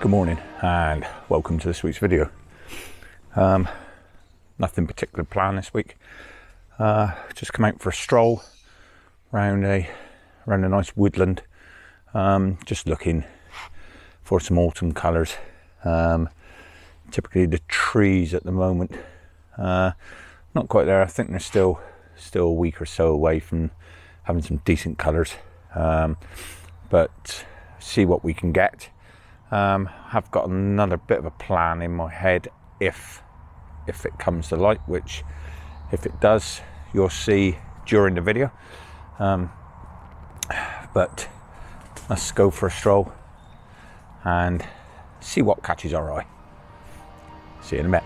Good morning and welcome to this week's video. Nothing particular planned this week. Just come out for a stroll around a nice woodland. Just looking for some autumn colours. Typically the trees at the moment, not quite there. I think they're still a week or so away from having some decent colours. But see what we can get. I've got another bit of a plan in my head if it comes to light, which if it does, you'll see during the video. But let's go for a stroll and see what catches our eye. See you in a bit.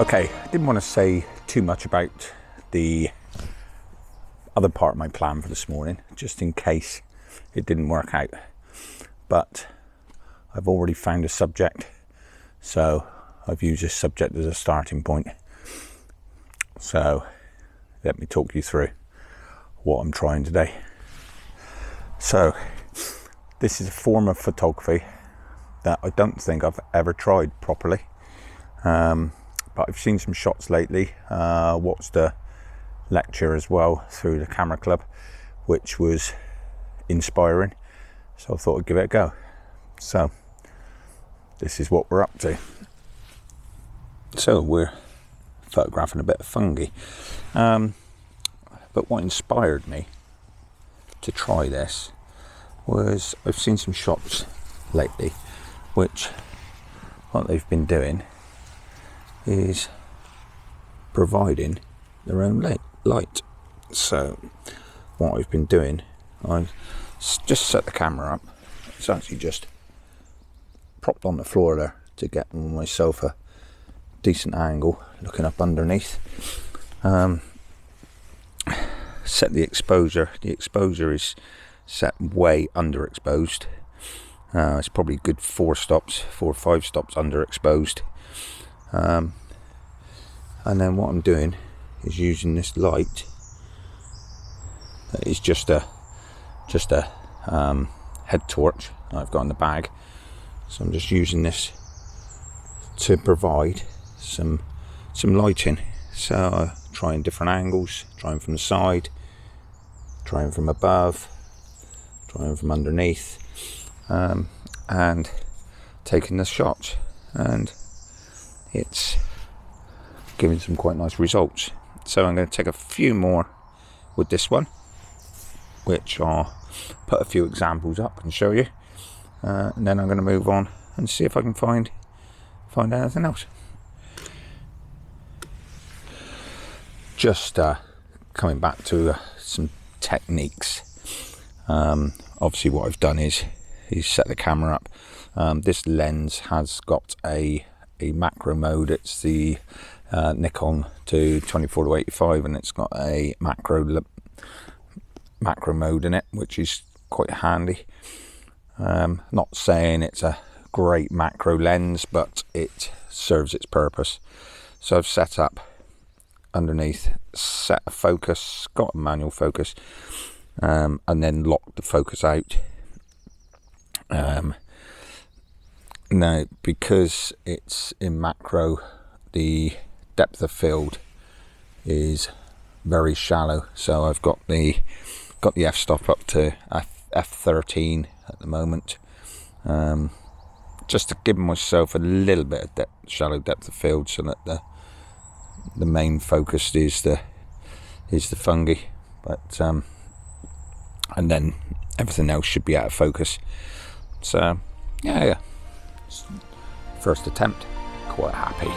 Okay, I didn't want to say too much about the other part of my plan for this morning, just in case it didn't work out. But I've already found a subject, so I've used this subject as a starting point. So let me talk you through what I'm trying today. So this is a form of photography that I don't think I've ever tried properly. But I've seen some shots lately, watched a lecture as well through the Camera Club, which was inspiring, so I thought I'd give it a go. So this is what we're up to. So we're photographing a bit of fungi, but what inspired me to try this was I've seen some shots lately which what they've been doing is providing their own light. So what I've been doing, I've just set the camera up. It's actually just propped on the floor there to get myself a decent angle looking up underneath. Set the exposure. The exposure is set way underexposed. It's probably good 4 or 5 stops underexposed. And then what I'm doing is using this light that is just a head torch I've got in the bag. So I'm just using this to provide some lighting. So trying different angles, trying from the side, trying from above, trying from underneath, and taking the shots, and it's giving some quite nice results. So I'm going to take a few more with this one, which I'll put a few examples up and show you, and then I'm going to move on and see if I can find anything else. Just coming back to some techniques. Obviously what I've done is set the camera up. This lens has got a macro mode. It's the Nikon to 24-85, and it's got a macro mode in it, which is quite handy. Not saying it's a great macro lens, but it serves its purpose. So I've set up underneath, set a focus, got a manual focus, and then locked the focus out. Now, because it's in macro, the depth of field is very shallow, so I've got the f-stop up to f13 at the moment, just to give myself a little bit of shallow depth of field, so that the main focus is the fungi, but and then everything else should be out of focus. So yeah. First attempt, quite happy.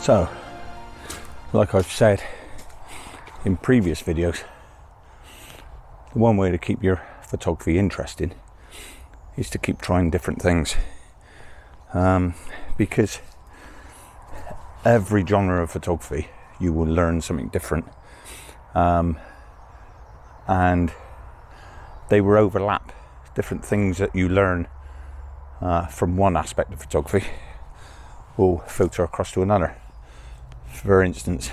So, like I've said in previous videos, the one way to keep your photography interesting is to keep trying different things, because every genre of photography you will learn something different, and they will overlap. Different things that you learn from one aspect of photography will filter across to another. For instance,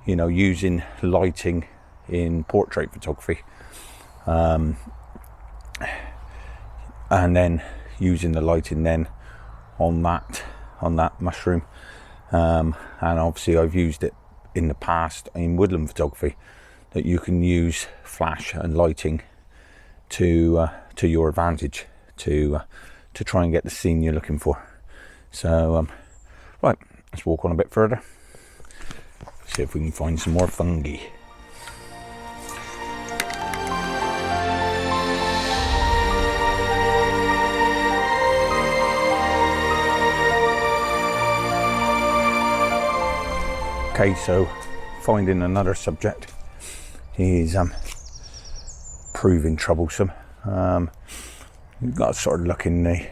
using lighting in portrait photography, and then using the lighting then on that mushroom, and obviously I've used it in the past in woodland photography, that you can use flash and lighting to your advantage to try and get the scene you're looking for. So right, let's walk on a bit further, see if we can find some more fungi. Okay, so finding another subject is proving troublesome. You've got to sort of look in the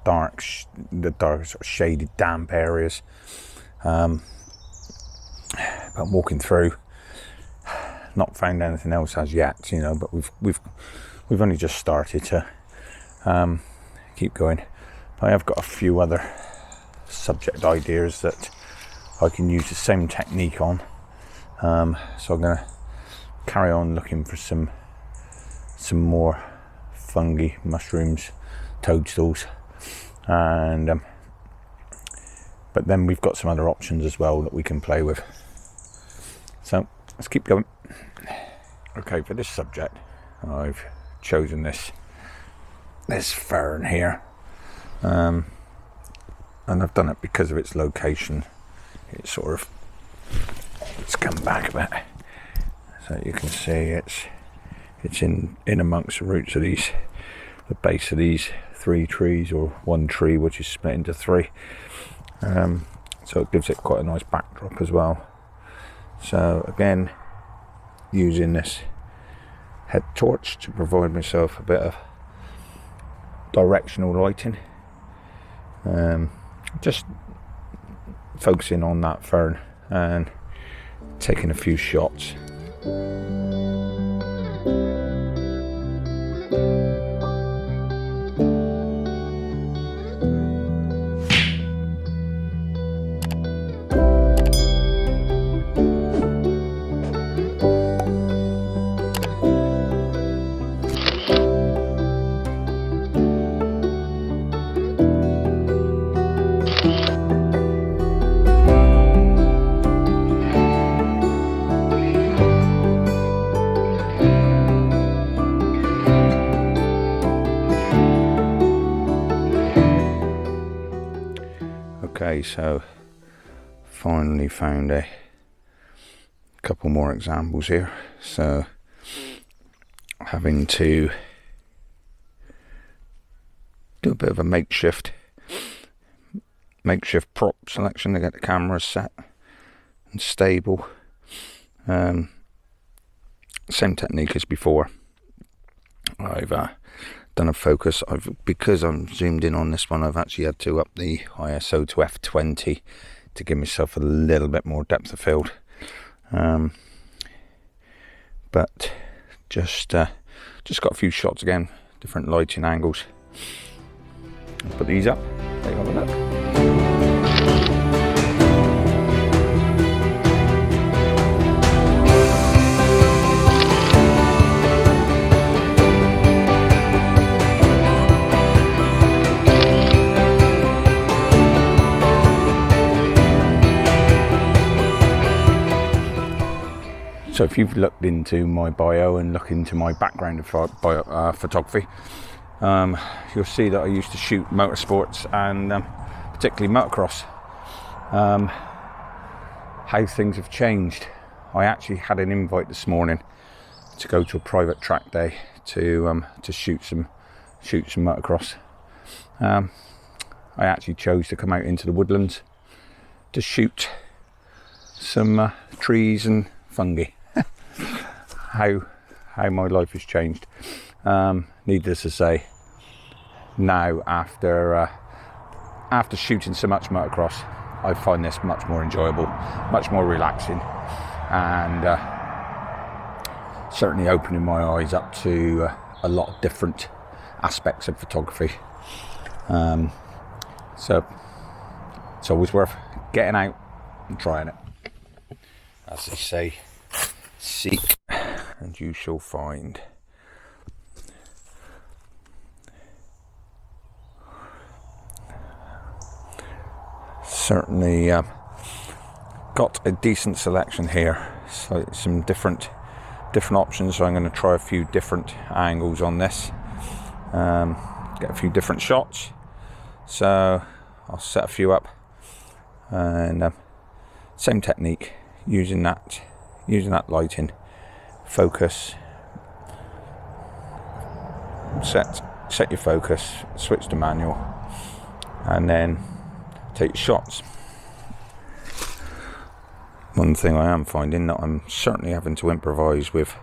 dark sort of shaded, damp areas. But I'm walking through, not found anything else as yet, but we've only just started to keep going. But I have got a few other subject ideas that I can use the same technique on. So I'm going to carry on looking for some more fungi, mushrooms, toadstools, and but then we've got some other options as well that we can play with. So let's keep going. Okay, for this subject I've chosen this fern here, and I've done it because of its location. It's come back a bit, so you can see it's in amongst the roots of the base of these 3 trees, or 1 tree which is split into 3. So it gives it quite a nice backdrop as well. So again, using this head torch to provide myself a bit of directional lighting, just focusing on that fern and taking a few shots. Okay, so finally found a couple more examples here. So having to do a bit of a makeshift prop selection to get the camera set and stable. Same technique as before. I've done a focus. Because I'm zoomed in on this one, I've actually had to up the ISO to f20 to give myself a little bit more depth of field. But just got a few shots again, different lighting angles. I'll put these up, take a look. So if you've looked into my bio and looked into my background of photography, you'll see that I used to shoot motorsports and particularly motocross. How things have changed. I actually had an invite this morning to go to a private track day to shoot some motocross. I actually chose to come out into the woodlands to shoot some trees and fungi. How how my life has changed. Needless to say, now after shooting so much motocross, I find this much more enjoyable, much more relaxing, and certainly opening my eyes up to a lot of different aspects of photography. So it's always worth getting out and trying it. As they say, seek and you shall find. Certainly got a decent selection here, so some different options. So I'm going to try a few different angles on this, get a few different shots. So I'll set a few up, and same technique, using that lighting, focus, set your focus, switch to manual, and then take shots. One thing I am finding that I'm certainly having to improvise with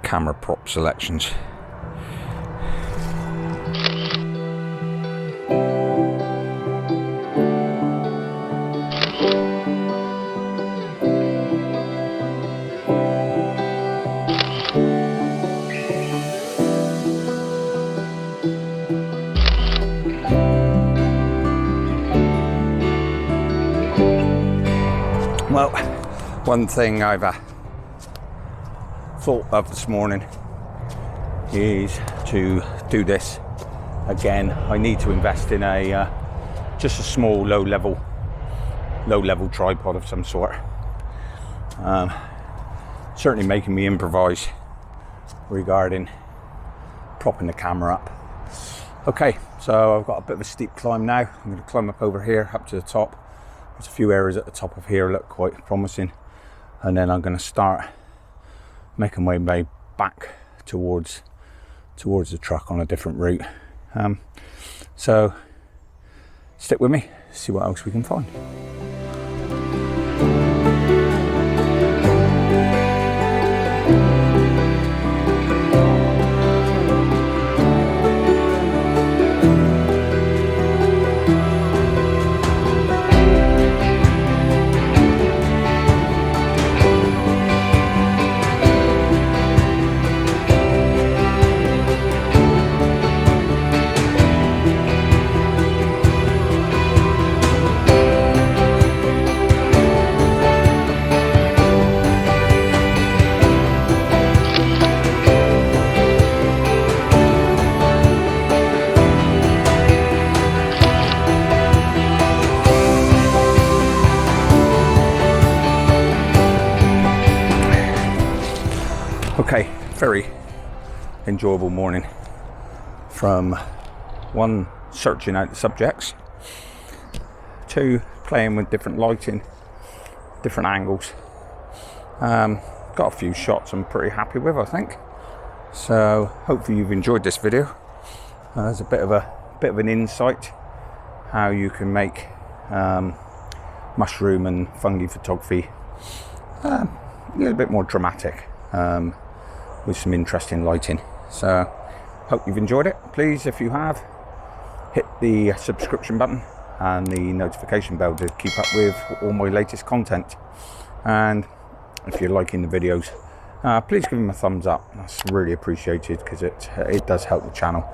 camera prop selections. Well, one thing I've thought of this morning is to do this again. I need to invest in just a small low level tripod of some sort. Certainly making me improvise regarding propping the camera up. Okay, so I've got a bit of a steep climb now. I'm going to climb up over here, up to the top. There's a few areas at the top of here look quite promising, and then I'm going to start making my way back towards the truck on a different route. So stick with me, see what else we can find. Okay, very enjoyable morning. From one, searching out the subjects, two, playing with different lighting, different angles. Got a few shots I'm pretty happy with, I think. So hopefully you've enjoyed this video. There's a bit of an insight how you can make mushroom and fungi photography a little bit more dramatic, with some interesting lighting. So hope you've enjoyed it. Please, if you have, hit the subscription button and the notification bell to keep up with all my latest content. And if you're liking the videos, please give them a thumbs up. That's really appreciated, because it does help the channel.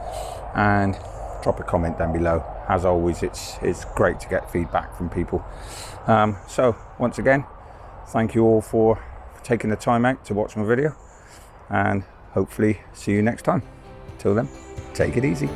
And drop a comment down below. As always, it's great to get feedback from people. So once again, thank you all for taking the time out to watch my video, and hopefully see you next time. Till then, take it easy.